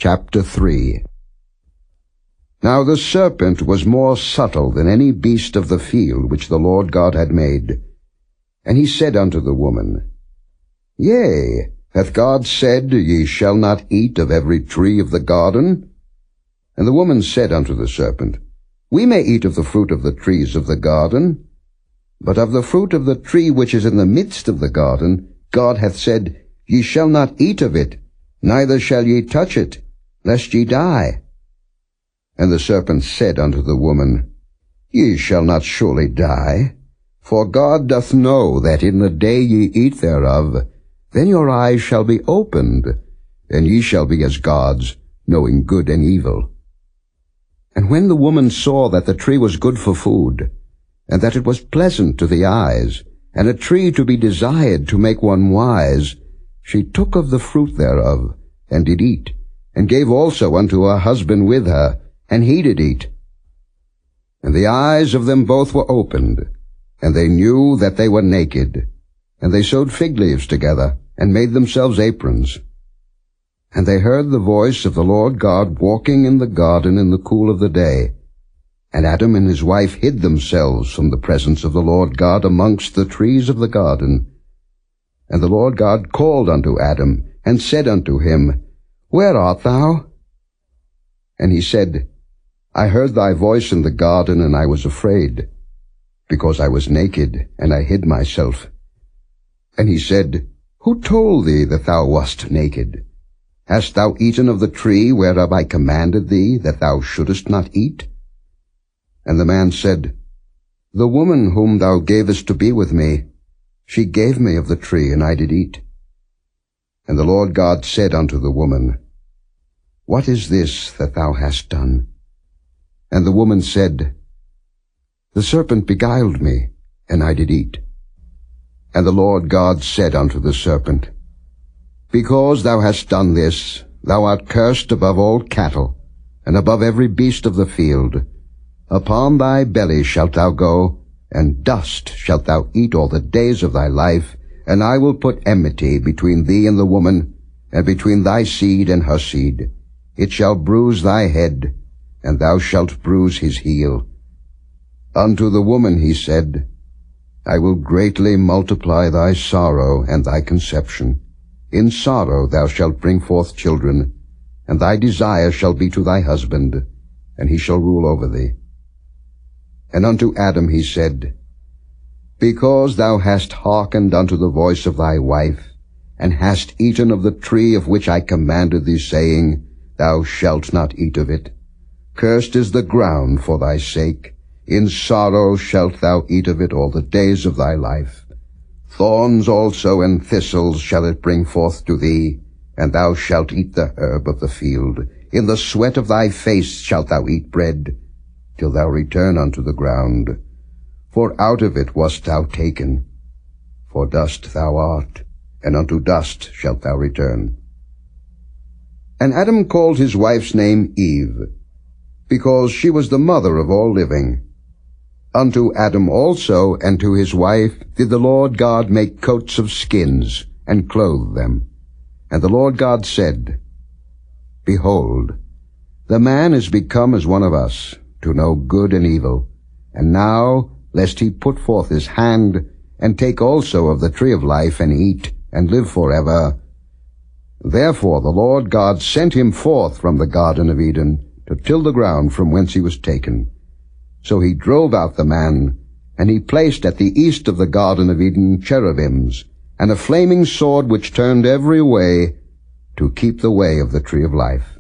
Chapter 3. Now the serpent was more subtle than any beast of the field which the Lord God had made. And he said unto the woman, Yea, hath God said, Ye shall not eat of every tree of the garden? And the woman said unto the serpent, We may eat of the fruit of the trees of the garden, but of the fruit of the tree which is in the midst of the garden, God hath said, Ye shall not eat of it, neither shall ye touch it, lest ye die. And the serpent said unto the woman, Ye shall not surely die, for God doth know that in the day ye eat thereof, then your eyes shall be opened, and ye shall be as gods, knowing good and evil. And when the woman saw that the tree was good for food, and that it was pleasant to the eyes, and a tree to be desired to make one wise, she took of the fruit thereof, and did eat, and gave also unto her husband with her, and he did eat. And the eyes of them both were opened, and they knew that they were naked. And they sewed fig leaves together, and made themselves aprons. And they heard the voice of the Lord God walking in the garden in the cool of the day. And Adam and his wife hid themselves from the presence of the Lord God amongst the trees of the garden. And the Lord God called unto Adam, and said unto him, Where art thou? And he said, I heard thy voice in the garden, and I was afraid, because I was naked, and I hid myself. And he said, Who told thee that thou wast naked? Hast thou eaten of the tree whereof I commanded thee that thou shouldest not eat? And the man said, The woman whom thou gavest to be with me, she gave me of the tree, and I did eat. And the Lord God said unto the woman, What is this that thou hast done? And the woman said, The serpent beguiled me, and I did eat. And the Lord God said unto the serpent, Because thou hast done this, thou art cursed above all cattle, and above every beast of the field. Upon thy belly shalt thou go, and dust shalt thou eat all the days of thy life, and I will put enmity between thee and the woman, and between thy seed and her seed. It shall bruise thy head, and thou shalt bruise his heel. Unto the woman he said, I will greatly multiply thy sorrow and thy conception. In sorrow thou shalt bring forth children, and thy desire shall be to thy husband, and he shall rule over thee. And unto Adam he said, Because thou hast hearkened unto the voice of thy wife, and hast eaten of the tree of which I commanded thee, saying, Thou shalt not eat of it. Cursed is the ground for thy sake. In sorrow shalt thou eat of it all the days of thy life. Thorns also and thistles shall it bring forth to thee, and thou shalt eat the herb of the field. In the sweat of thy face shalt thou eat bread, till thou return unto the ground. For out of it wast thou taken. For dust thou art, and unto dust shalt thou return. And Adam called his wife's name Eve, because she was the mother of all living. Unto Adam also and to his wife did the Lord God make coats of skins, and clothe them. And the Lord God said, Behold, the man is become as one of us, to know good and evil. And now, lest he put forth his hand, and take also of the tree of life, and eat, and live forever. Therefore the Lord God sent him forth from the Garden of Eden, to till the ground from whence he was taken. So he drove out the man, and he placed at the east of the Garden of Eden cherubims, and a flaming sword which turned every way, to keep the way of the tree of life.